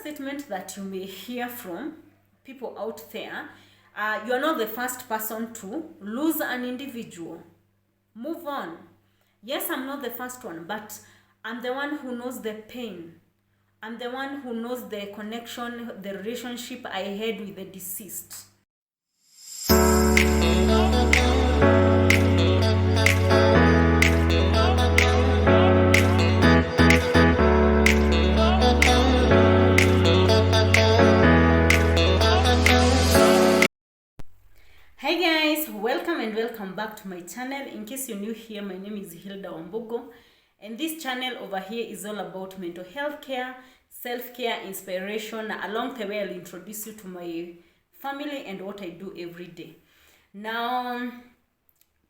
statement that you may hear from people out there. You are not the first person to lose an individual. Move on. Yes, I'm not the first one, but I'm the one who knows the pain. I'm the one who knows the connection, the relationship I had with the deceased. Hey guys, welcome and welcome back to my channel. In case you're new here, my name is HILDAH, and this channel over here is all about mental health care, self-care, inspiration. Along the way, I'll introduce you to my family and what I do every day. Now,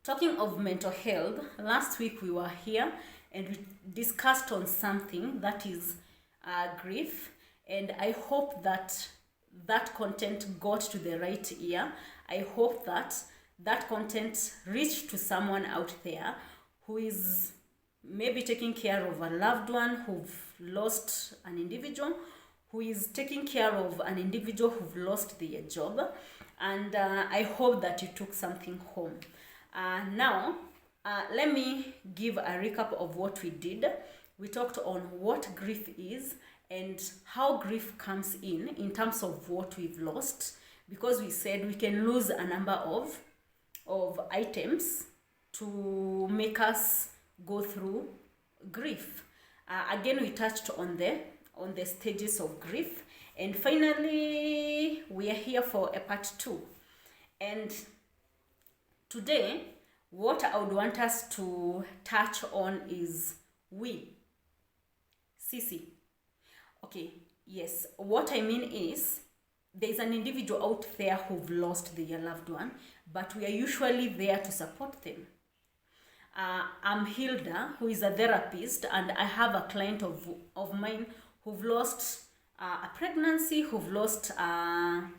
talking of mental health, last week we were here and we discussed on something that is grief, and I hope that content got to the right ear. I hope that content reached to someone out there who is maybe taking care of a loved one who've lost an individual, who is taking care of an individual who've lost their job, and I hope that you took something home. Now, let me give a recap of what we did. We talked on what grief is and how grief comes in terms of what we've lost, because we said we can lose a number of items to make us go through grief. Again, we touched on the stages of grief, and finally we are here for a part 2. And today, what I would want us to touch on is Sisi. Okay, yes, what I mean is there's an individual out there who've lost their loved one, but we are usually there to support them. I'm Hilda, who is a therapist, and I have a client of mine who've lost a pregnancy, who've lost a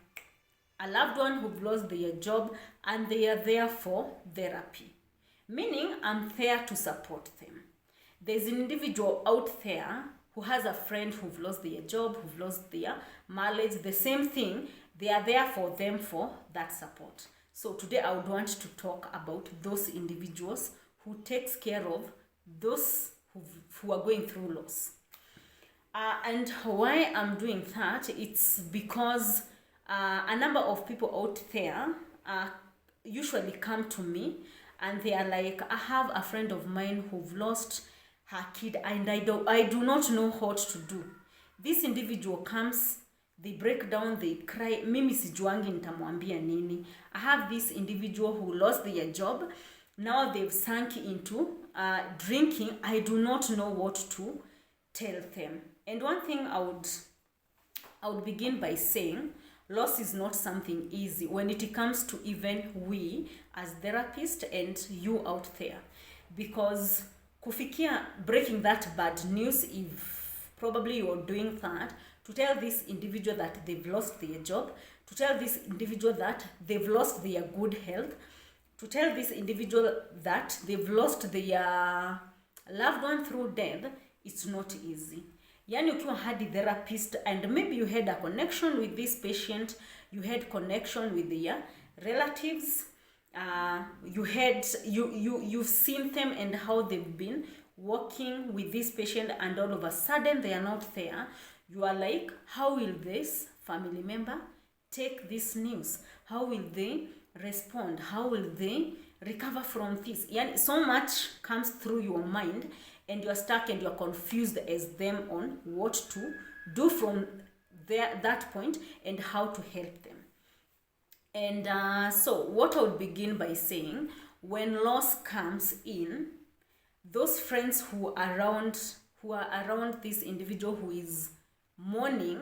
loved one, who've lost their job, and they are there for therapy. Meaning, I'm there to support them. There's an individual out there who has a friend who've lost their job, who've lost their marriage, the same thing. They are there for them for that support. So today I would want to talk about those individuals who takes care of those who are going through loss. And why I'm doing that, it's because a number of people out there usually come to me and they are like, I have a friend of mine who've lost her kid and I do not know what to do. This individual comes, they break down, they cry, mimi sijuangi nitamwambia nini. I have this individual who lost their job. Now they've sunk into drinking. I do not know what to tell them. And one thing I would begin by saying, loss is not something easy when it comes to even we as therapists and you out there, because kufikia breaking that bad news, if probably you're doing that, to tell this individual that they've lost their job, to tell this individual that they've lost their good health, to tell this individual that they've lost their loved one through death, it's not easy. Yani ukiwa hadi therapist and maybe you had a connection with this patient, you had connection with their relatives, you've seen them and how they've been working with this patient, and all of a sudden they are not there. You are like, how will this family member take this news? How will they respond? How will they recover from this? Yani, so much comes through your mind and you're stuck and you're confused as them on what to do from that point and how to help them. And so what I would begin by saying, when loss comes in, those friends who are around this individual who is mourning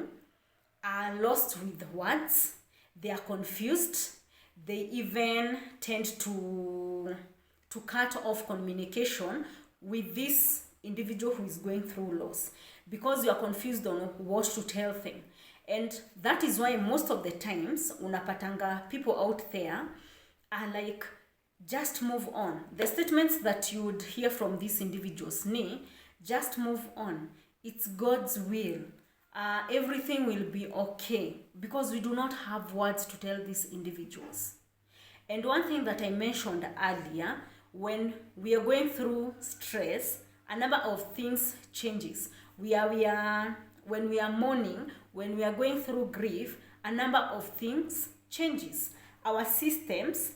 are lost with words. They are confused. They even tend to cut off communication with this individual who is going through loss, because you are confused on what to tell them. And that is why most of the times unapatanga people out there are like, just move on. The statements that you would hear from these individuals, just move on. It's God's will. everything will be okay, because we do not have words to tell these individuals. And one thing that I mentioned earlier, when we are going through stress, a number of things changes. When we are mourning, when we are going through grief, a number of things changes. Our systems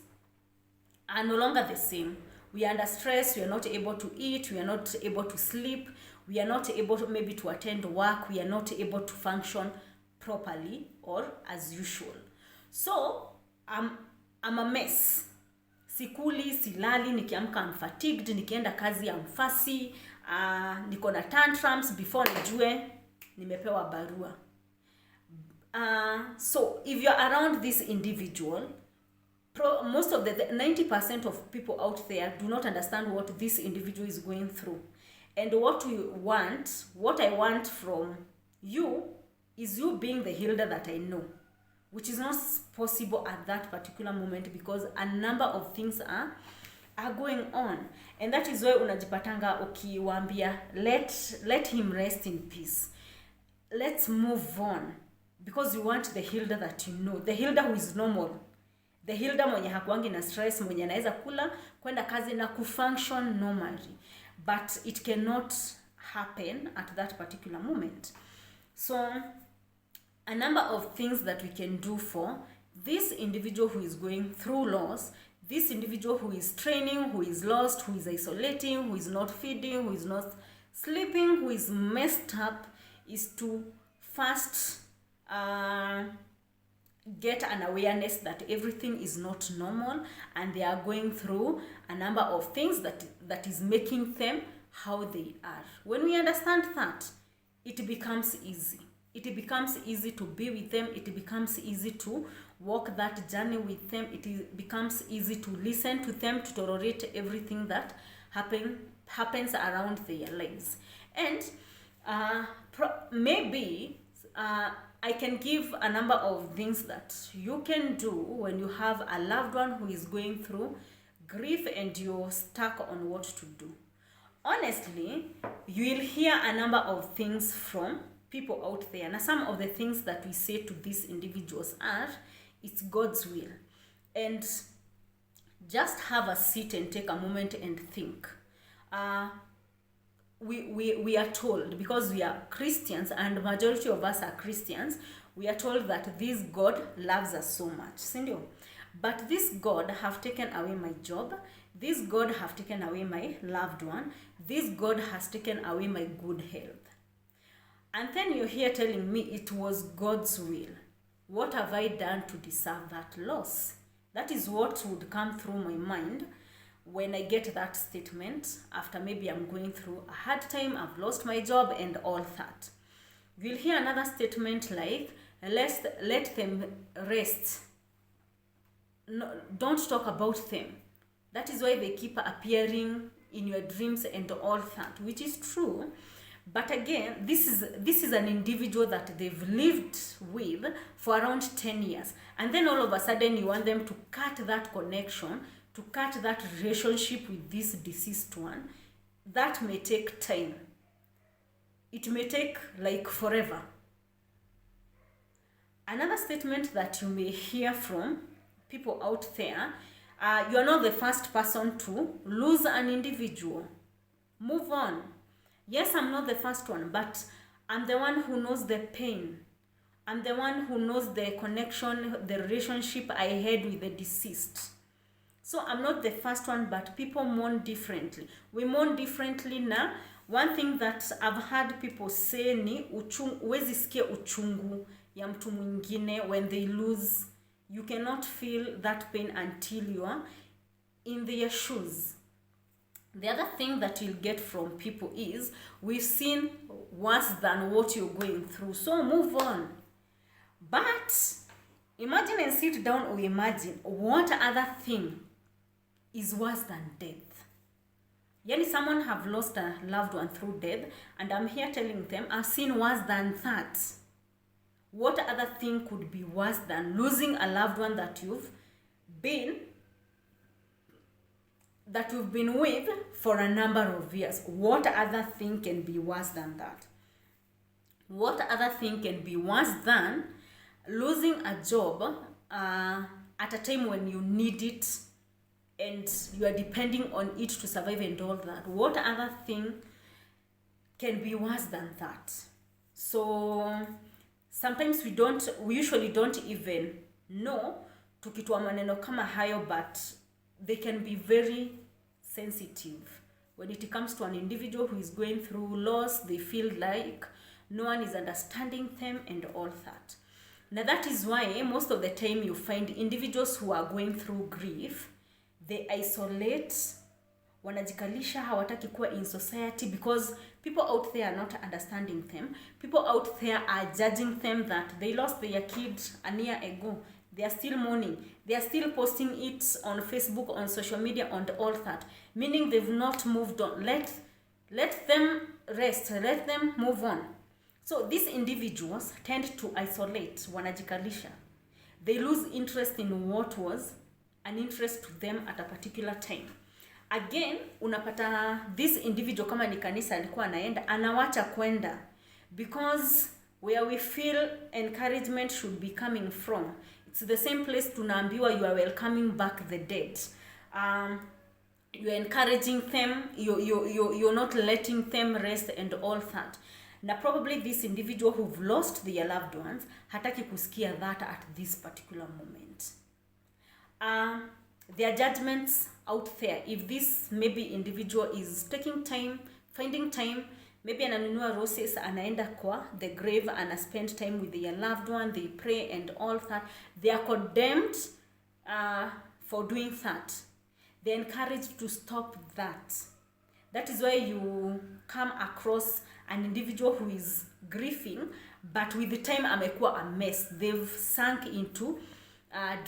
are no longer the same. We are under stress, we are not able to eat, we are not able to sleep, we are not able to maybe to attend work, we are not able to function properly or as usual. So I'm a mess. Sikuli, silali, nikiamka I'm fatigued, nikienda kazi I'm fussy, niko na tantrums before nijue nimepewa barua. So if you're around this individual, most of the 90% of people out there do not understand what this individual is going through. And what I want from you is you being the HILDAH that I know, which is not possible at that particular moment because a number of things are going on. And that is why unajipatanga ukiwaambia let him rest in peace. Let's move on, because you want the HILDAH that you know, the HILDAH who is normal, the HILDAH mwenye hakuangi na stress, mwenye anaweza kula, kwenda kazi na kufunction normally. But it cannot happen at that particular moment. So a number of things that we can do for this individual who is going through loss, this individual who is training, who is lost, who is isolating, who is not feeding, who is not sleeping, who is messed up, is to first get an awareness that everything is not normal and they are going through a number of things that is making them how they are. When we understand that, it becomes easy. It becomes easy to be with them. It becomes easy to walk that journey with them. It becomes easy to listen to them, to tolerate everything that happens around their lives. And maybe I can give a number of things that you can do when you have a loved one who is going through grief and you're stuck on what to do. Honestly, you will hear a number of things from people out there. Now, some of the things that we say to these individuals are, it's God's will. And just have a seat and take a moment and think. We are told, because we are Christians and the majority of us are Christians, we are told that this God loves us so much. Sindio? But this God have taken away my job. This God have taken away my loved one. This God has taken away my good health. And then you're here telling me it was God's will. What have I done to deserve that loss? That is what would come through my mind when I get that statement after maybe I'm going through a hard time, I've lost my job and all that. You'll hear another statement like, let them rest. No, don't talk about them. That is why they keep appearing in your dreams and all that, which is true. But again, this is an individual that they've lived with for around 10 years. And then all of a sudden you want them to cut that connection, to cut that relationship with this deceased one. That may take time. It may take like forever. Another statement that you may hear from people out there, you are not the first person to lose an individual. Move on. Yes, I'm not the first one, but I'm the one who knows the pain. I'm the one who knows the connection, the relationship I had with the deceased. So I'm not the first one, but people mourn differently. We mourn differently now. One thing that I've heard people say ni huwezi sikia uchungu ya mtu mwingine when they lose. You cannot feel that pain until you are in their shoes. The other thing that you'll get from people is, we've seen worse than what you're going through, so move on. But imagine and sit down or imagine what other thing is worse than death. Yani someone have lost a loved one through death, and I'm here telling them I've seen worse than that. What other thing could be worse than losing a loved one that you've been with for a number of years? What other thing can be worse than that? What other thing can be worse than losing a job at a time when you need it and you are depending on it to survive and all that? What other thing can be worse than that? So sometimes we usually don't even know tukitoa maneno kama hayo, but they can be very sensitive when it comes to an individual who is going through loss. They feel like no one is understanding them and all that. Now that is why most of the time you find individuals who are going through grief, they isolate, wanajikalisha, hawataki kuwa in society because people out there are not understanding them. People out there are judging them that they lost their kid a year ago. They are still mourning. They are still posting it on Facebook, on social media, and all that. Meaning they've not moved on. Let them rest. Let them move on. So these individuals tend to isolate, wanajikalisha. They lose interest in what was an interest to them at a particular time. Again, unapata this individual kama ni kanisa alikuwa anaenda, anawacha kwenda because where we feel encouragement should be coming from, it's the same place tunaambiwa you are welcoming back the dead. You're encouraging them, you're not letting them rest and all that. Na probably this individual who've lost their loved ones hataki kusikia that at this particular moment. Their judgments out there, if this maybe individual is taking time, finding time, maybe ananunua roses, anaenda kwa the grave, ana spend time with their loved one, they pray and all that, they are condemned for doing that. They're encouraged to stop that. That is why you come across an individual who is grieving, but with the time amekuwa a mess. They've sunk into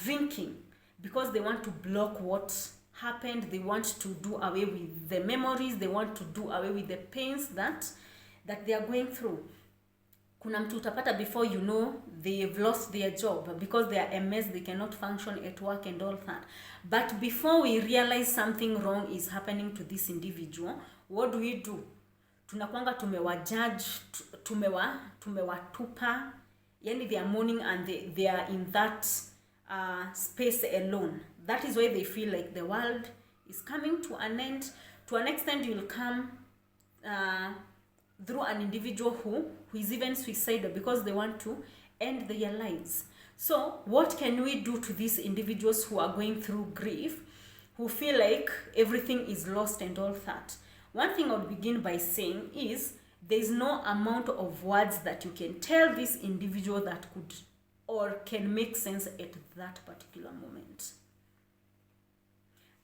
drinking because they want to block what happened. They want to do away with the memories. They want to do away with the pains that they are going through. Kuna mtu utapata before you know they've lost their job because they are a mess, they cannot function at work and all that. But before we realize something wrong is happening to this individual, what do? Tunakwanga tumewajudge, tumewatupa, yani they are mourning and they are in that space alone. That is why they feel like the world is coming to an end. To an extent, you'll come through an individual who is even suicidal because they want to end their lives. So what can we do to these individuals who are going through grief, who feel like everything is lost and all that? One thing I would begin by saying is there is no amount of words that you can tell this individual that could or can make sense at that particular moment.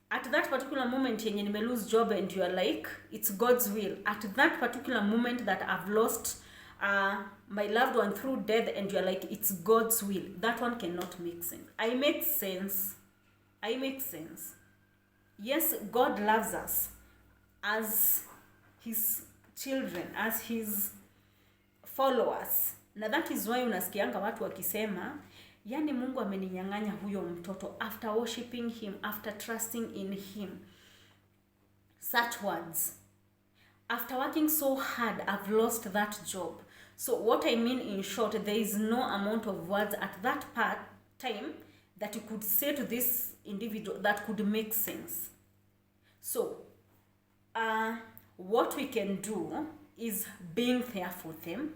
At that particular moment, yenye nime lose job and you are like, it's God's will. At that particular moment that I've lost my loved one through death and you are like, it's God's will. That one cannot make sense. I make sense. Yes, God loves us as his children, as his followers. Na that is why unasikianga watu wakisema, yani Mungu ameninyang'anya huyo mtoto after worshiping him, after trusting in him. Such words. After working so hard, I've lost that job. So what I mean in short, there is no amount of words at that time that you could say to this individual that could make sense. So, what we can do is being there for them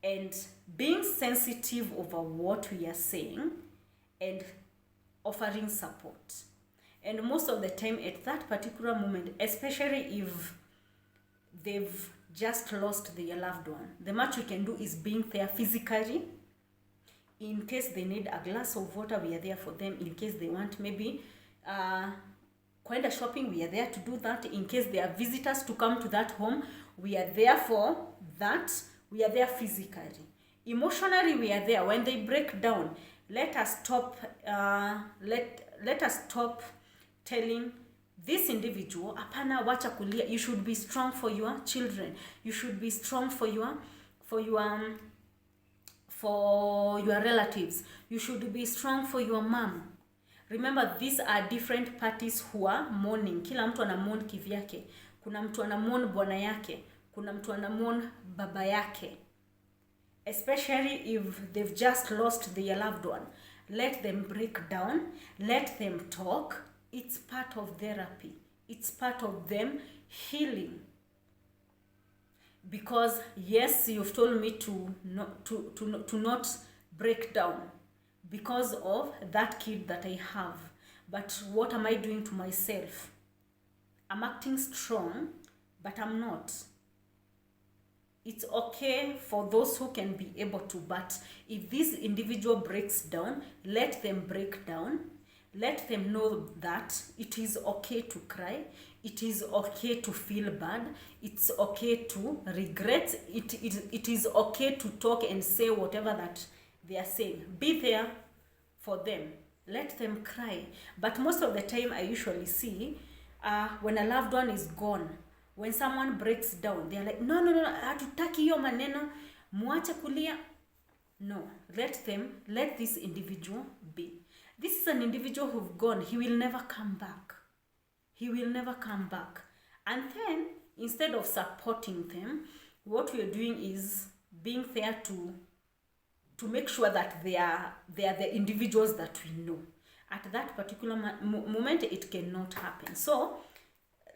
and being sensitive over what we are saying and offering support. And most of the time at that particular moment, especially if they've just lost their loved one, the much we can do is being there physically. In case they need a glass of water, we are there for them. In case they want maybe kwenda shopping, we are there to do that. In case there are visitors to come to that home, we are there for that. We are there physically. Emotionally, we are there. When they break down, let us stop telling this individual, apana wacha kulia, you should be strong for your children. You should be strong for your relatives. You should be strong for your mom. Remember, these are different parties who are mourning. Kila mtu ana mourn kivyake. Kuna mtu ana mourn bwana yake. Kuna mtu ana mourn baba yake. especially if they've just lost their loved one. Let them break down, let them talk. It's part of therapy, it's part of them healing. Because yes, you've told me to not break down because of that kid that I have, but what am I doing to myself? I'm acting strong, but I'm not. It's okay for those who can be able to, but if this individual breaks down, let them break down. Let them know that it is okay to cry. It is okay to feel bad. It's okay to regret. It is okay to talk and say whatever that they are saying. Be there for them. Let them cry. But most of the time I usually see when a loved one is gone, when someone breaks down, they are like, no, hatutaki hiyo maneno, muache kulia. No, let this individual be. This is an individual who's gone. He will never come back. He will never come back. And then, instead of supporting them, what we are doing is being there to make sure that they are the individuals that we know. At that particular moment, it cannot happen. So,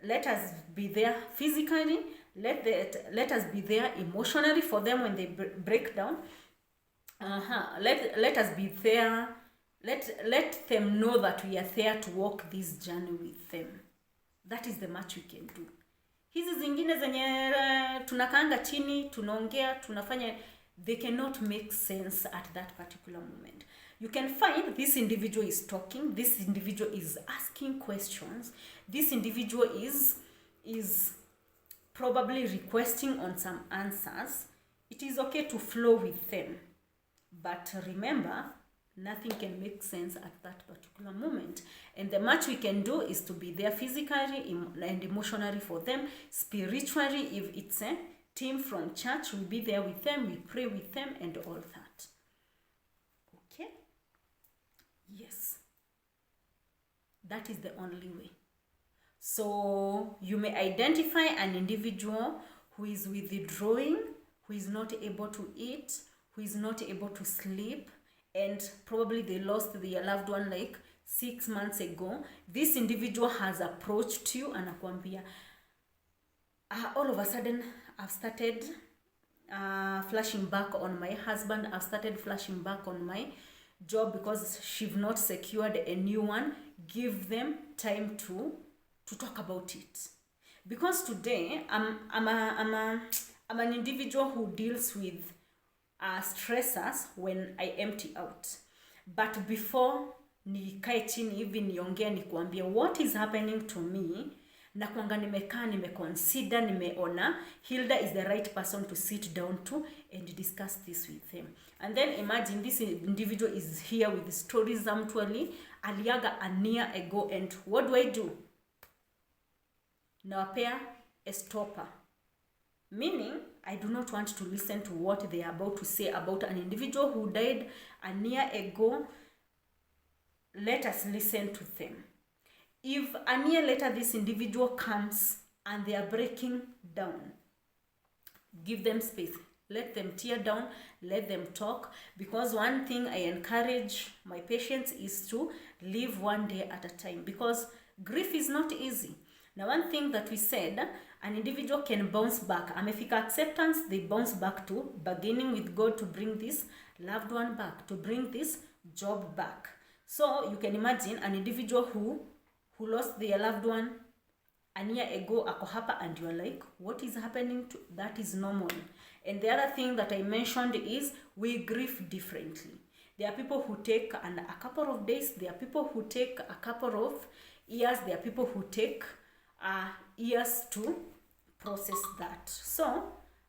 let us be there physically. Let us be there emotionally for them when they break down. Let us be there. Let them know that we are there to walk this journey with them. That is the much we can do. Hizi zingine zenye tunakaanga chini, tunaongea, tunafanya, they cannot make sense at that particular moment. You can find this individual is talking, this individual is asking questions, this individual is probably requesting on some answers. It is okay to flow with them. But remember, nothing can make sense at that particular moment. And the much we can do is to be there physically and emotionally for them. Spiritually, if it's a team from church, we'll be there with them, we pray with them and all that. Okay? Yes. That is the only way. So you may identify an individual who is withdrawing, who is not able to eat, who is not able to sleep, and probably they lost their loved one like 6 months ago. This individual has approached you and akwambia, all of a sudden I've started flashing back on my husband, I've started flashing back on my job because she's not secured a new one. Give them time to talk about it. Because today I'm an individual who deals with stressors when I empty out. But before nikae chini hivi niongea nikuambia what is happening to me, na kwanga nimekaa nimeconsider, nimeona Hilda is the right person to sit down to and discuss this with them. And then imagine this individual is here with stories za mtu aliaga a year ago, and what do? Nawapea a stopper. Meaning, I do not want to listen to what they are about to say about an individual who died a year ago. Let us listen to them. If a year later this individual comes and they are breaking down, give them space. Let them tear down, let them talk. Because one thing I encourage my patients is to live one day at a time. Because grief is not easy. Now, one thing that we said, an individual can bounce back. Amefika acceptance, they bounce back to beginning with God to bring this loved one back, to bring this job back. So you can imagine an individual who lost their loved one a year ago, ako hapa, and you're like, what is happening to that? Is normal. And the other thing that I mentioned is we grieve differently. There are people who take a couple of days, there are people who take a couple of years, there are people who take years to process that. So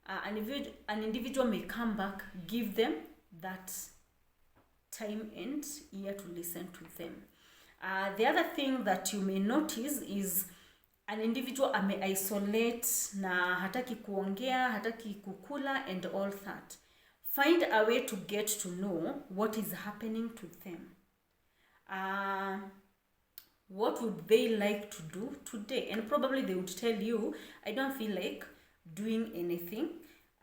an individual may come back, give them that time and ear to listen to them. The other thing that you may notice is an individual may isolate, na hataki kuongea, hataki kukula and all that. Find a way to get to know what is happening to them. What would they like to do today? And probably they would tell you, I don't feel like doing anything.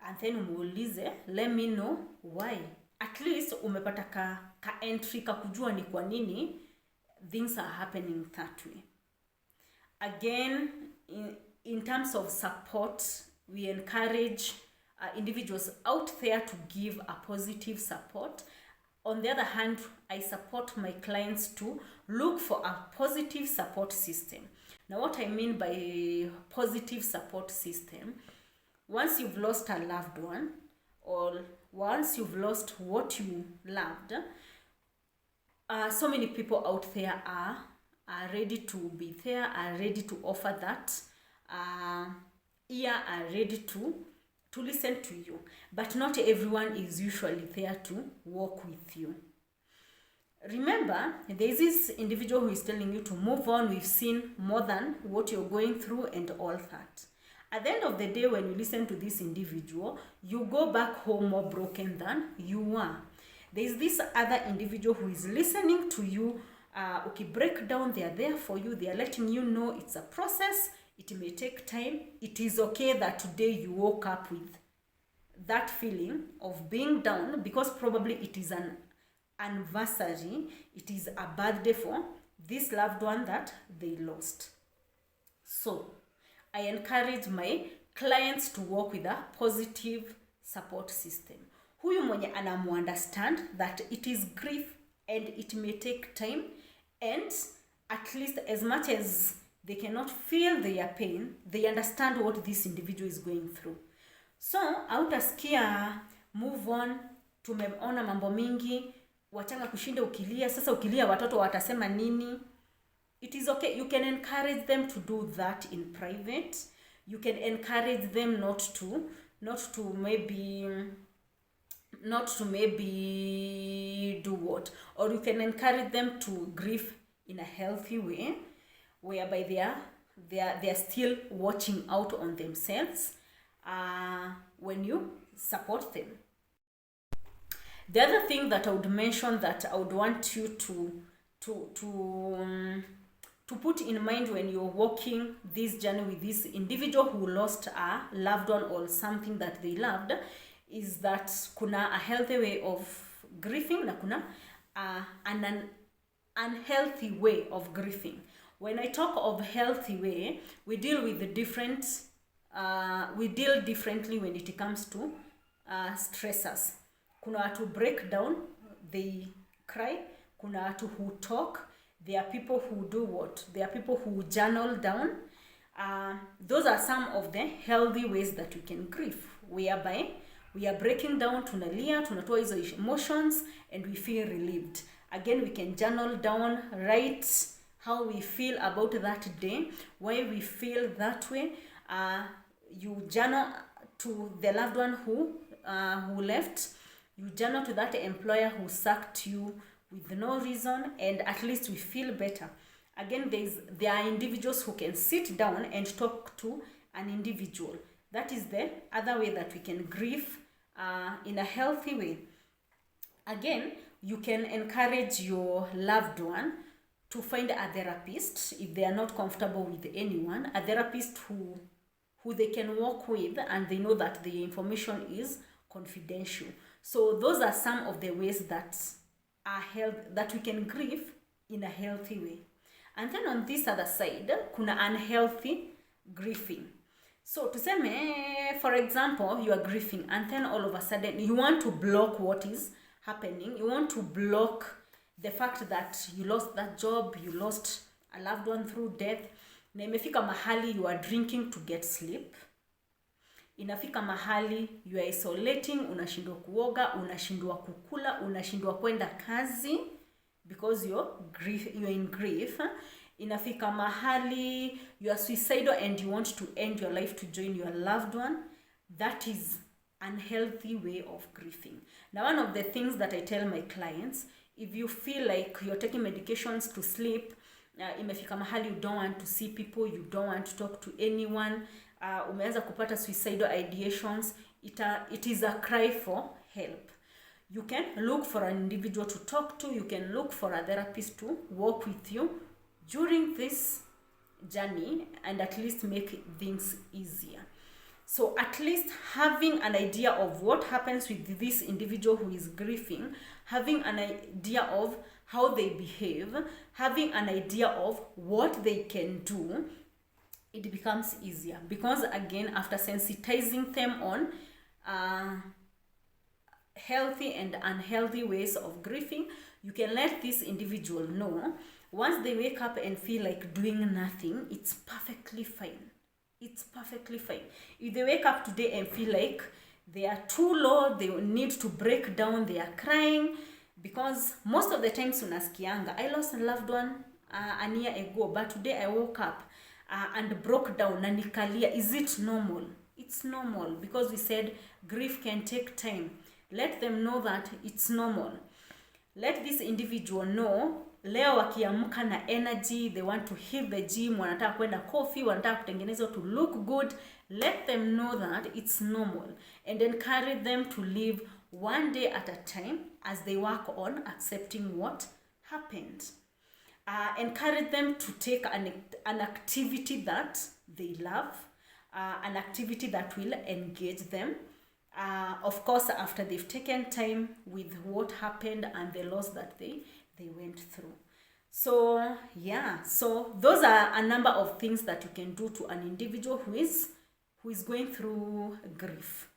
and then umuulize, let me know why. At least umepata ka entry ka kujua ni kwa nini things are happening that way. Again, in terms of support, we encourage individuals out there to give a positive support. On the other hand, I support my clients to look for a positive support system. Now, what I mean by positive support system, once you've lost a loved one, or once you've lost what you loved, so many people out there are ready to be there, are ready to offer that ear, are ready to listen to you. But not everyone is usually there to walk with you. Remember, there's this individual who is telling you to move on. We've seen more than what you're going through and all that. At the end of the day, when you listen to this individual, you go back home more broken than you were. There's this other individual who is listening to you. Okay, break down, they are there for you. They are letting you know it's a process. It may take time. It is okay that today you woke up with that feeling of being down, because probably it is an anniversary, it is a birthday for this loved one that they lost. So I encourage my clients to work with a positive support system. Huyu mwenye anamu understand that it is grief and it may take time, and at least as much as they cannot feel their pain, they understand what this individual is going through. So hautaskia move on, tumeona mambo mingi, wachanga kushinda ukilia, sasa ukilia watoto watasema nini? It is okay. You can encourage them to do that in private. You can encourage them not to maybe do what? Or you can encourage them to grieve in a healthy way, whereby they are still watching out on themselves when you support them. The other thing that I would mention that I would want you to put in mind when you're walking this journey with this individual who lost a loved one or something that they loved, is that kuna a healthy way of grieving na kuna an unhealthy way of grieving. When I talk of healthy way, we deal with the different we deal differently when it comes to stressors. Kuna watu break down, they cry. Kuna watu who talk. There are people who do what? There are people who journal down. Those are some of the healthy ways that we can grieve, whereby we are breaking down, tunalia, tunatoa hizo emotions, and we feel relieved. Again, we can journal down, write how we feel about that day, why we feel that way. You journal to the loved one who left. You journal to that employer who sacked you with no reason, and at least we feel better. Again, there are individuals who can sit down and talk to an individual. That is the other way that we can grieve in a healthy way. Again, you can encourage your loved one to find a therapist if they are not comfortable with anyone, a therapist who they can work with and they know that the information is confidential. So those are some of the ways that that we can grieve in a healthy way. And then on this other side, kuna unhealthy grieving. So tuseme, for example, you are grieving and then all of a sudden you want to block what is happening. You want to block the fact that you lost that job, you lost a loved one through death. Na imefika mahali you are drinking to get sleep. Inafika mahali you are isolating, unashindwa kuoga, unashindwa kukula, unashindwa kwenda kazi because you're in grief. Inafika mahali you are suicidal and you want to end your life to join your loved one. That is an unhealthy way of grieving. Now, one of the things that I tell my clients, if you feel like you're taking medications to sleep, imefika mahali you don't want to see people, you don't want to talk to anyone, umeanza kupata suicidal ideations, it is a cry for help. You can look for an individual to talk to. You can look for a therapist to work with you during this journey and at least make things easier. So at least having an idea of what happens with this individual who is grieving, having an idea of how they behave, having an idea of what they can do, it becomes easier. Because again, after sensitizing them on healthy and unhealthy ways of grieving, you can let this individual know, once they wake up and feel like doing nothing, it's perfectly fine. It's perfectly fine. If they wake up today and feel like they are too low, they need to break down, they are crying, because most of the times unasikianga, I lost a loved one a year ago, but today I woke up and broke down na nikalia. Is it normal? It's normal, because we said grief can take time. Let them know that it's normal. Let this individual know, leo wakiamka na energy, they want to hit the gym, wanataka kwenda coffee, wanataka kutengenezwa to look good. Let them know that it's normal, and encourage them to live one day at a time as they work on accepting what happened. Encourage them to take an activity that they love, an activity that will engage them. Of course, after they've taken time with what happened and the loss that they went through. So yeah, so those are a number of things that you can do to an individual who is going through grief.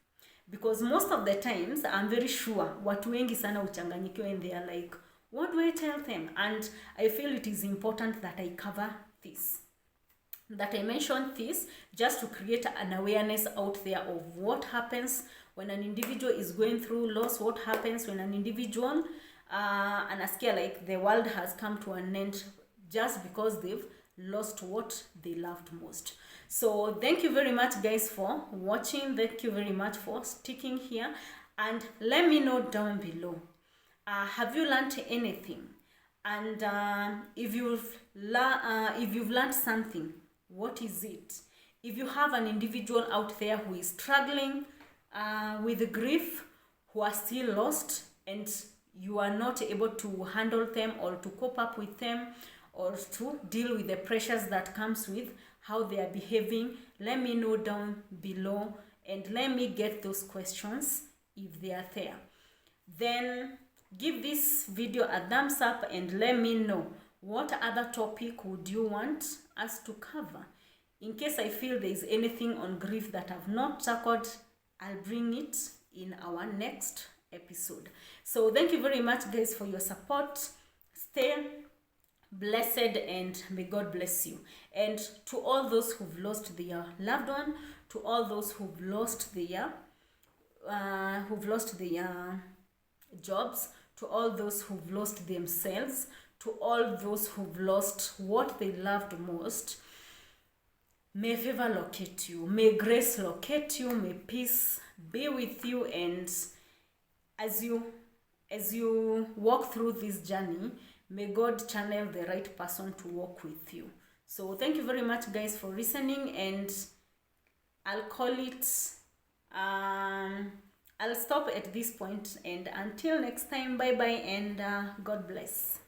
Because most of the times, I'm very sure watu wengi sana uchanganyikiwa and they are like, what do I tell them? And I feel it is important that I cover this, that I mention this, just to create an awareness out there of what happens when an individual is going through loss, what happens when an individual anasikia like the world has come to an end just because they've lost what they loved most. So thank you very much, guys, for watching. Thank you very much for sticking here, and let me know down below, have you learned anything? And if you've learned something, what is it? If you have an individual out there who is struggling with grief, who are still lost, and you are not able to handle them or to cope up with them or to deal with the pressures that comes with how they are behaving, let me know down below, and let me get those questions if they are there. Then give this video a thumbs up and let me know what other topic would you want us to cover. In case I feel there is anything on grief that I've not tackled, I'll bring it in our next episode. So thank you very much, guys, for your support. Stay blessed and may God bless you. And to all those who've lost their loved one, to all those who've lost their jobs, to all those who've lost themselves, to all those who've lost what they loved most, may favor locate you, may grace locate you, may peace be with you, and as you walk through this journey, may God channel the right person to walk with you. So thank you very much, guys, for listening, and I'll call it, I'll stop at this point, and until next time, bye bye, and God bless.